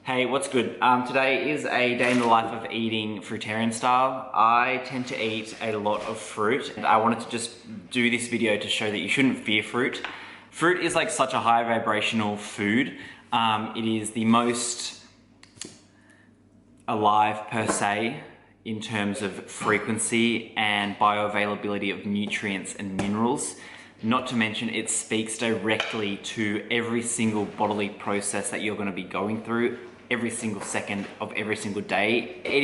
Hey, what's good? Today is a day in the life of eating fruitarian style. I tend to eat a lot of fruit, and I wanted to just do this video to show that you shouldn't fear fruit. Fruit is like such a high vibrational food. It is the most alive per se in terms of frequency and bioavailability of nutrients and minerals. Not to mention it speaks directly to every single bodily process that you're going to be going through every single second of every single day. It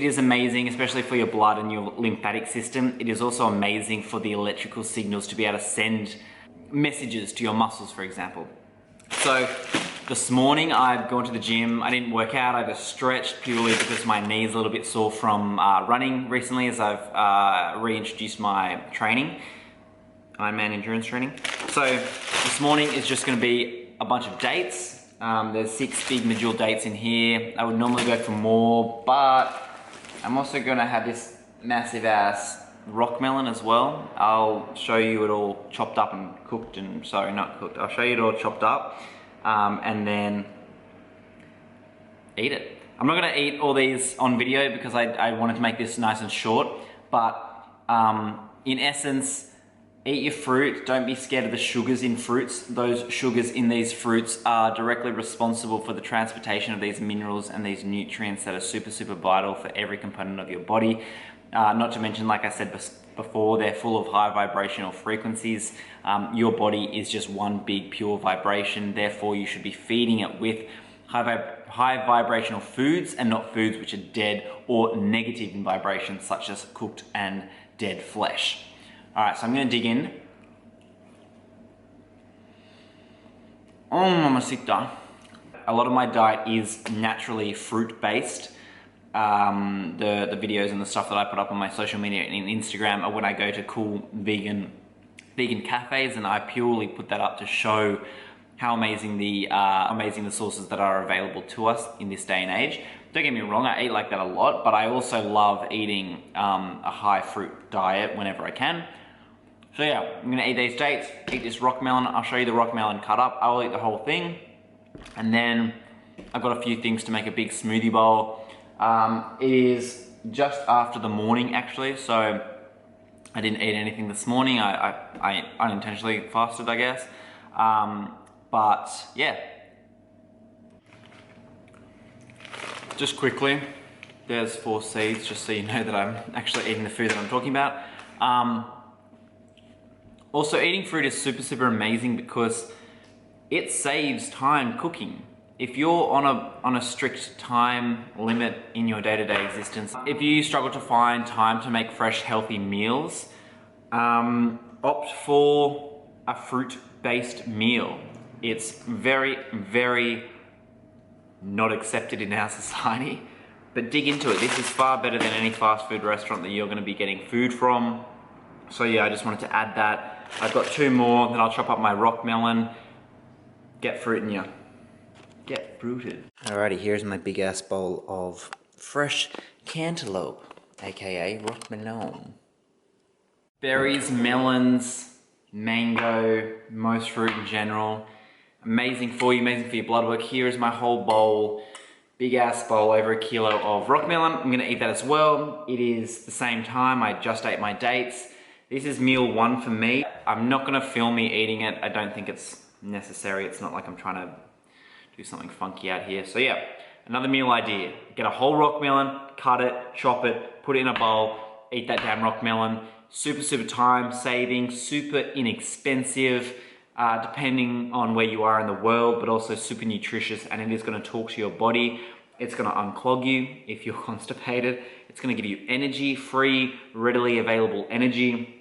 is amazing, especially for your blood and your lymphatic system. It is also amazing for the electrical signals to be able to send messages to your muscles, for example. So this morning I've gone to the gym. I didn't work out, I just stretched purely because my knee is a little bit sore from running recently as I've reintroduced my training. Ironman endurance training. So this morning is just going to be a bunch of dates. There's 6 big medjool dates in here. I would normally go for more, but I'm also going to have this massive ass rock melon as well. I'll show you it all chopped up and cooked, and sorry, not cooked. I'll show you it all chopped up and then eat it. I'm not going to eat all these on video because I wanted to make this nice and short, but in essence, eat your fruit. Don't be scared of the sugars in fruits. Those sugars in these fruits are directly responsible for the transportation of these minerals and these nutrients that are super vital for every component of your body. Not to mention, like I said before, they're full of high vibrational frequencies. Your body is just one big pure vibration. Therefore, you should be feeding it with high vibrational foods and not foods which are dead or negative in vibration, such as cooked and dead flesh. All right, so I'm gonna dig in. Oh, mamacita. A lot of my diet is naturally fruit-based. The videos and the stuff that I put up on my social media and Instagram are when I go to cool vegan cafes, and I purely put that up to show how amazing the sources that are available to us in this day and age. Don't get me wrong, I eat like that a lot, but I also love eating a high fruit diet whenever I can. So yeah, I'm gonna eat these dates, eat this rock melon. I'll show you the rock melon cut up. I'll eat the whole thing. And then I've got a few things to make a big smoothie bowl. It is just after the morning actually, so I didn't eat anything this morning. I unintentionally fasted, I guess. But yeah. Just quickly, there's 4 seeds, just so you know that I'm actually eating the food that I'm talking about. Also, eating fruit is super amazing because it saves time cooking. If you're on a strict time limit in your day-to-day existence, if you struggle to find time to make fresh, healthy meals, opt for a fruit-based meal. It's very not accepted in our society, but dig into it. This is far better than any fast food restaurant that you're going to be getting food from. So yeah, I just wanted to add that. I've got 2 more, then I'll chop up my rock melon. Get fruit in you. Get fruited. Alrighty, here's my big ass bowl of fresh cantaloupe, aka rock melon. Berries, melons, mango, most fruit in general. Amazing for you, amazing for your blood work. Here is my whole bowl, big ass bowl, over 1 kilo of rock melon. I'm gonna eat that as well. It is the same time, I just ate my dates. This is meal 1 for me. I'm not gonna film me eating it. I don't think it's necessary. It's not like I'm trying to do something funky out here. So yeah, another meal idea. Get a whole rock melon, cut it, chop it, put it in a bowl, eat that damn rock melon. Super time saving, super inexpensive, depending on where you are in the world, but also super nutritious, and it is gonna talk to your body. It's gonna unclog you if you're constipated. It's gonna give you energy, free, readily available energy.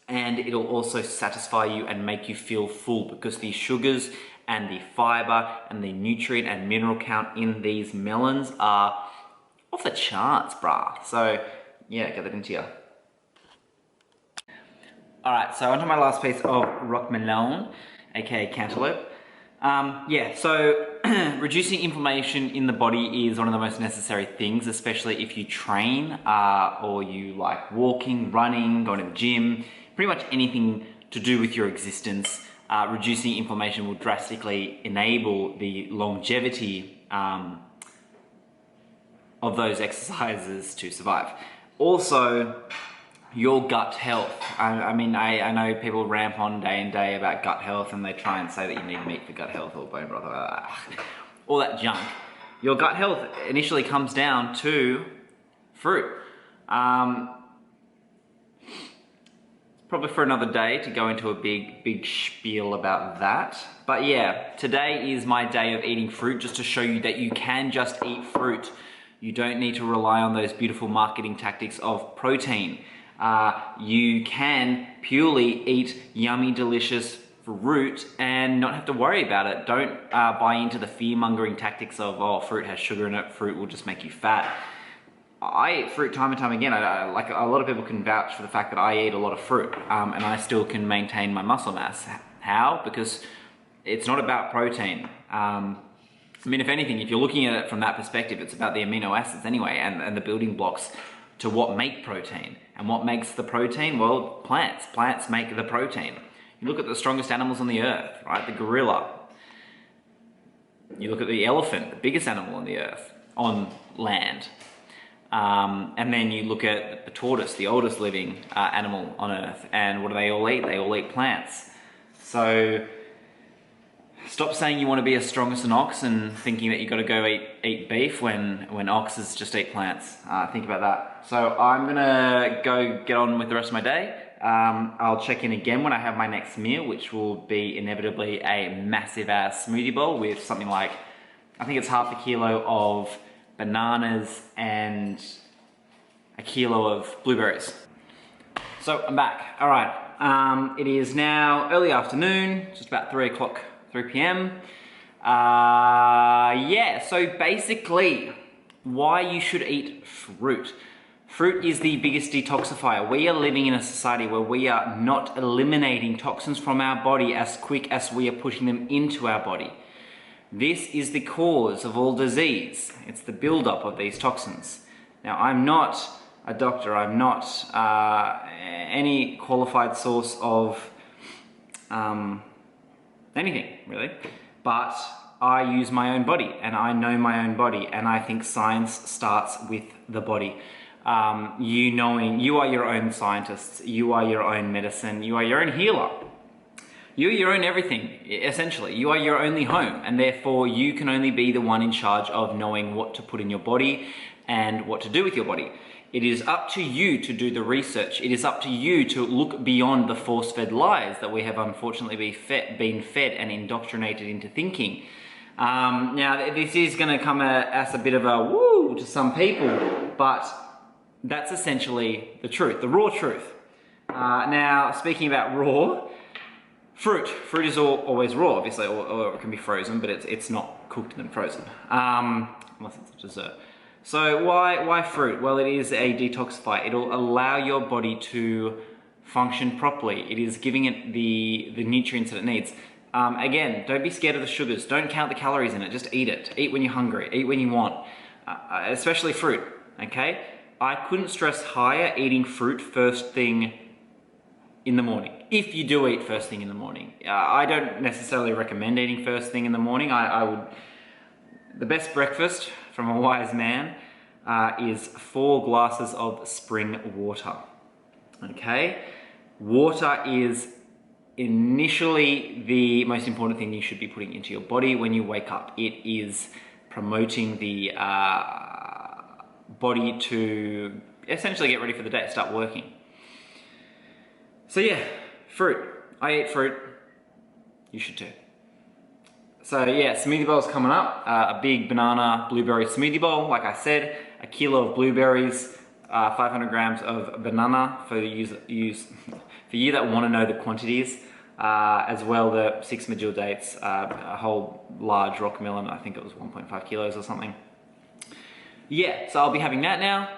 And it'll also satisfy you and make you feel full because the sugars and the fiber and the nutrient and mineral count in these melons are off the charts, brah. So yeah, get that into you. All right, so onto my last piece of rock melon, aka cantaloupe. Yeah, so reducing inflammation in the body is one of the most necessary things, especially if you train or you like walking, running, going to the gym, pretty much anything to do with your existence. Reducing inflammation will drastically enable the longevity of those exercises to survive. Also, your gut health. I mean, I know people ramp on day and day about gut health, and they try and say that you need meat for gut health or bone broth, all that junk. Your gut health initially comes down to fruit. Probably for another day to go into a big spiel about that. But yeah, today is my day of eating fruit, just to show you that you can just eat fruit. You don't need to rely on those beautiful marketing tactics of protein. You can purely eat yummy, delicious fruit and not have to worry about it. Don't buy into the fear-mongering tactics of, oh, fruit has sugar in it, fruit will just make you fat. I eat fruit time and time again. Like a lot of people can vouch for the fact that I eat a lot of fruit, and I still can maintain my muscle mass. How? Because it's not about protein. I mean, if anything, if you're looking at it from that perspective, it's about the amino acids anyway, and the building blocks to what make protein. And what makes the protein? Well, plants. Plants make the protein. You look at the strongest animals on the earth, right? The gorilla. You look at the elephant, the biggest animal on the earth, on land. And then you look at the tortoise, the oldest living animal on earth, and what do they all eat? They all eat plants. So stop saying you want to be as strong as an ox and thinking that you've got to go eat beef when oxes just eat plants. Think about that. So I'm gonna go get on with the rest of my day. I'll check in again when I have my next meal, which will be inevitably a massive ass smoothie bowl with something like, I think it's half a kilo of bananas and a kilo of blueberries. So I'm back. All right, it is now early afternoon, just about 3 p.m. Yeah, so basically why you should eat fruit. Fruit is the biggest detoxifier. We are living in a society where we are not eliminating toxins from our body as quick as we are pushing them into our body. This is the cause of all disease. It's the buildup of these toxins. Now, I'm not a doctor. I'm not any qualified source of anything, really. But I use my own body, and I know my own body, and I think science starts with the body. You are your own scientist. You are your own medicine. You are your own healer. You're your own everything, essentially. You are your only home, and therefore you can only be the one in charge of knowing what to put in your body and what to do with your body. It is up to you to do the research. It is up to you to look beyond the force-fed lies that we have unfortunately been fed and indoctrinated into thinking. Now, this is going to come as a bit of a woo to some people, but that's essentially the truth, the raw truth. Now, speaking about raw, fruit is always raw, obviously, or it can be frozen, but it's not cooked and then frozen, unless it's a dessert. So why fruit? Well, it is a detoxifier. It'll allow your body to function properly. It is giving it the nutrients that it needs. Again, don't be scared of the sugars. Don't count the calories in it. Just eat it. Eat when you're hungry. Eat when you want, especially fruit, okay? I couldn't stress higher eating fruit first thing in the morning. If you do eat first thing in the morning. I don't necessarily recommend eating first thing in the morning. The best breakfast from a wise man is 4 glasses of spring water. Okay? Water is initially the most important thing you should be putting into your body when you wake up. It is promoting the body to essentially get ready for the day, start working. So yeah, fruit. I eat fruit. You should too. So yeah, smoothie bowl's coming up. A big banana blueberry smoothie bowl, like I said, a kilo of blueberries, 500 grams of banana for you that want to know the quantities, as well the 6 medjool dates, a whole large rock melon. I think it was 1.5 kilos or something. Yeah, so I'll be having that now.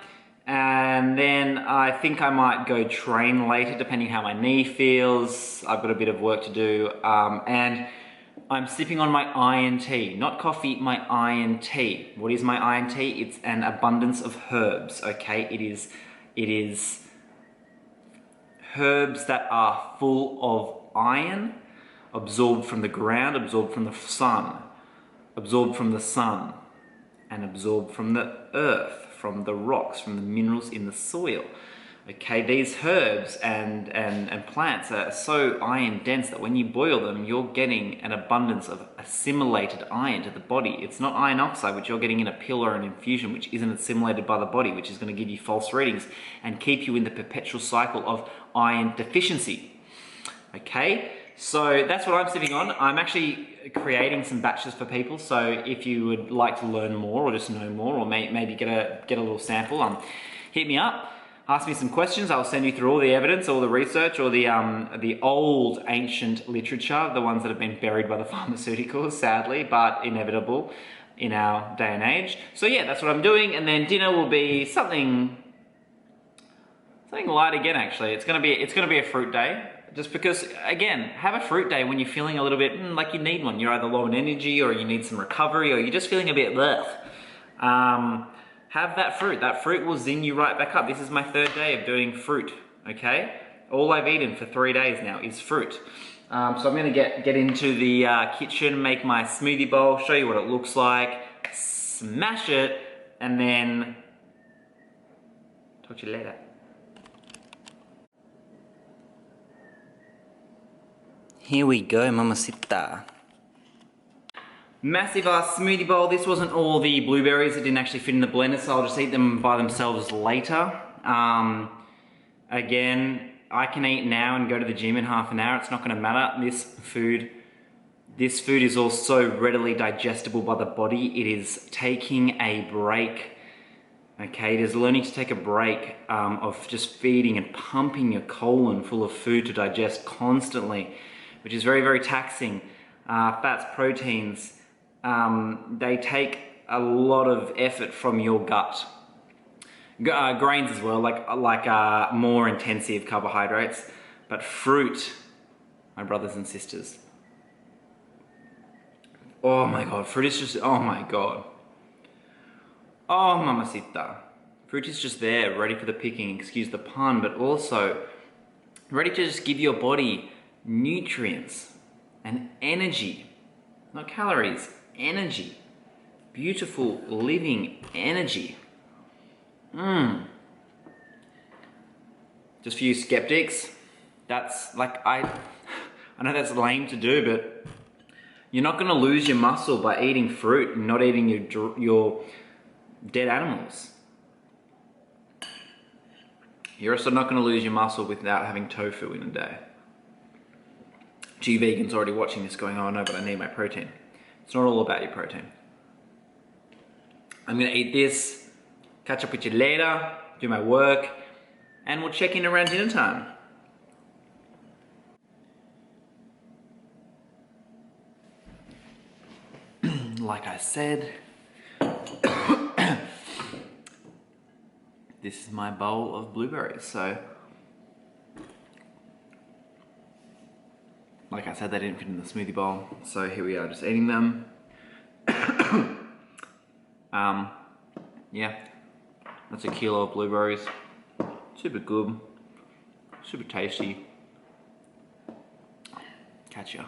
And then I think I might go train later, depending how my knee feels. I've got a bit of work to do. And I'm sipping on my iron tea, not coffee, my iron tea. What is my iron tea? It's an abundance of herbs, okay? It is herbs that are full of iron, absorbed from the ground, absorbed from the sun, and absorb from the earth, from the rocks, from the minerals in the soil. Okay, these herbs and plants are so iron dense that when you boil them, you're getting an abundance of assimilated iron to the body. It's not iron oxide, which you're getting in a pill or an infusion, which isn't assimilated by the body, which is going to give you false readings and keep you in the perpetual cycle of iron deficiency. Okay, so that's what I'm sitting on. I'm actually creating some batches for people, so if you would like to learn more or just know more, or maybe get a little sample, hit me up. Ask me some questions. I'll send you through all the evidence, all the research, all the old ancient literature, the ones that have been buried by the pharmaceuticals, sadly, but inevitable in our day and age. So yeah, that's what I'm doing. And then dinner will be something light again. Actually, it's gonna be a fruit day. Just because, again, have a fruit day when you're feeling a little bit like you need one. You're either low in energy, or you need some recovery, or you're just feeling a bit bleh. Have that fruit. That fruit will zing you right back up. This is my 3rd day of doing fruit, okay? All I've eaten for 3 days now is fruit. So I'm gonna get into the kitchen, make my smoothie bowl, show you what it looks like, smash it, and then talk to you later. Here we go, mamacita. Massive ass smoothie bowl. This wasn't all the blueberries. It didn't actually fit in the blender, so I'll just eat them by themselves later. Again, I can eat now and go to the gym in half an hour. It's not gonna matter. This food is also readily digestible by the body. It is taking a break. Okay, it is learning to take a break of just feeding and pumping your colon full of food to digest constantly, which is very, very taxing. Fats, proteins, they take a lot of effort from your gut. Grains as well, like more intensive carbohydrates. But fruit, my brothers and sisters. Oh my God, fruit is just, oh my God. Oh, mamacita. Fruit is just there, ready for the picking, excuse the pun, but also ready to just give your body nutrients and energy. Not calories, energy. Beautiful, living energy. Just for you skeptics, that's like, I know that's lame to do, but you're not gonna lose your muscle by eating fruit and not eating your dead animals. You're also not gonna lose your muscle without having tofu in a day. Gee, vegans already watching this going, oh no, but I need my protein. It's not all about your protein. I'm gonna eat this, catch up with you later, do my work, and we'll check in around dinner time. Like I said, this is my bowl of blueberries, so like I said, they didn't fit in the smoothie bowl, so here we are just eating them. Yeah, that's a kilo of blueberries. Super good, super tasty. Catch ya.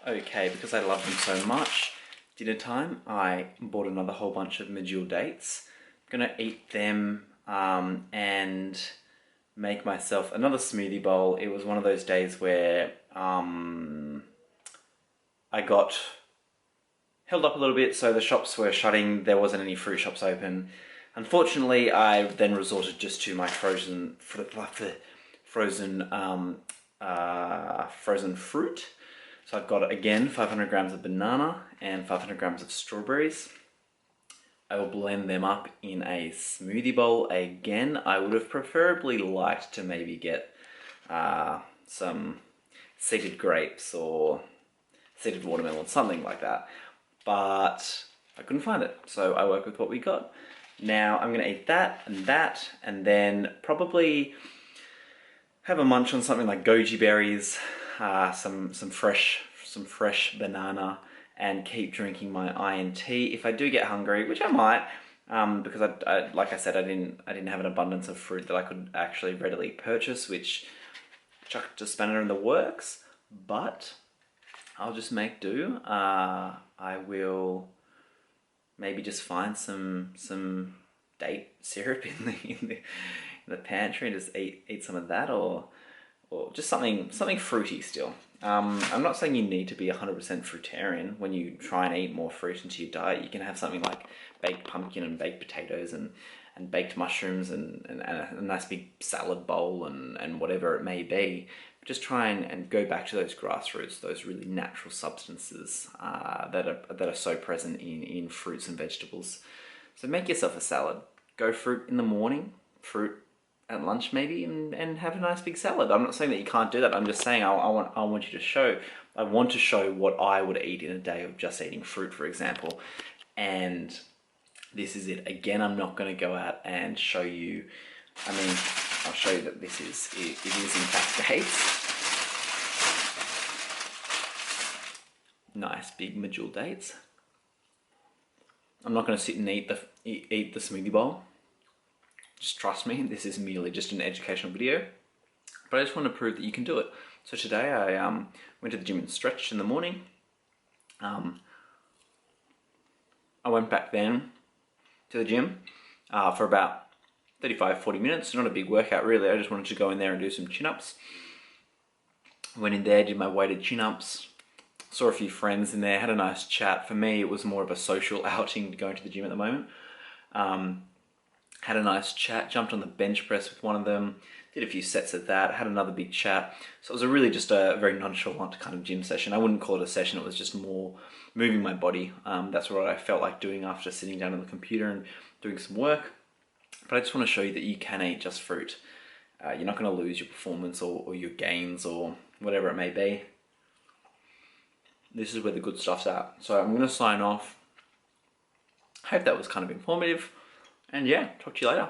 Okay, because I love them so much, dinner time, I bought another whole bunch of medjool dates. I'm gonna eat them and make myself another smoothie bowl. It was one of those days where I got held up a little bit, so the shops were shutting, there wasn't any fruit shops open. Unfortunately, I then resorted just to my frozen fruit. So I've got, again, 500 grams of banana and 500 grams of strawberries. I will blend them up in a smoothie bowl again. I would have preferably liked to maybe get some seeded grapes or seeded watermelon, something like that. But I couldn't find it, so I work with what we got. Now I'm gonna eat that, and then probably have a munch on something like goji berries, some fresh banana, and keep drinking my iron tea. If I do get hungry, which I might, because I like I said, I didn't have an abundance of fruit that I could actually readily purchase, which chucked a spanner in the works, but I'll just make do. I will maybe just find some date syrup in the pantry and just eat some of that, or just something fruity still. I'm not saying you need to be 100% fruitarian when you try and eat more fruit into your diet. You can have something like baked pumpkin and baked potatoes and baked mushrooms and a nice big salad bowl and whatever it may be. But just try and go back to those grassroots, those really natural substances that are so present in fruits and vegetables. So make yourself a salad. Go fruit in the morning, fruit at lunch maybe, and have a nice big salad. I'm not saying that you can't do that. I'm just saying I want you to show. I want to show what I would eat in a day of just eating fruit, for example. And this is it. Again, I'm not going to go out and show you. I mean, I'll show you that it is in fact dates. Nice big medjool dates. I'm not going to sit and eat the smoothie bowl. Just trust me, this is merely just an educational video, but I just want to prove that you can do it. So today I went to the gym and stretched in the morning. I went back then to the gym for about 35-40 minutes. Not a big workout really, I just wanted to go in there and do some chin-ups. Went in there, did my weighted chin-ups, saw a few friends in there, had a nice chat. For me, it was more of a social outing going to the gym at the moment. Had a nice chat, jumped on the bench press with one of them, did a few sets of that, had another big chat. So it was really just a very nonchalant kind of gym session. I wouldn't call it a session, it was just more moving my body. That's what I felt like doing after sitting down on the computer and doing some work. But I just want to show you that you can eat just fruit. You're not going to lose your performance or your gains or whatever it may be. This is where the good stuff's at. So I'm going to sign off. Hope that was kind of informative. And yeah, talk to you later.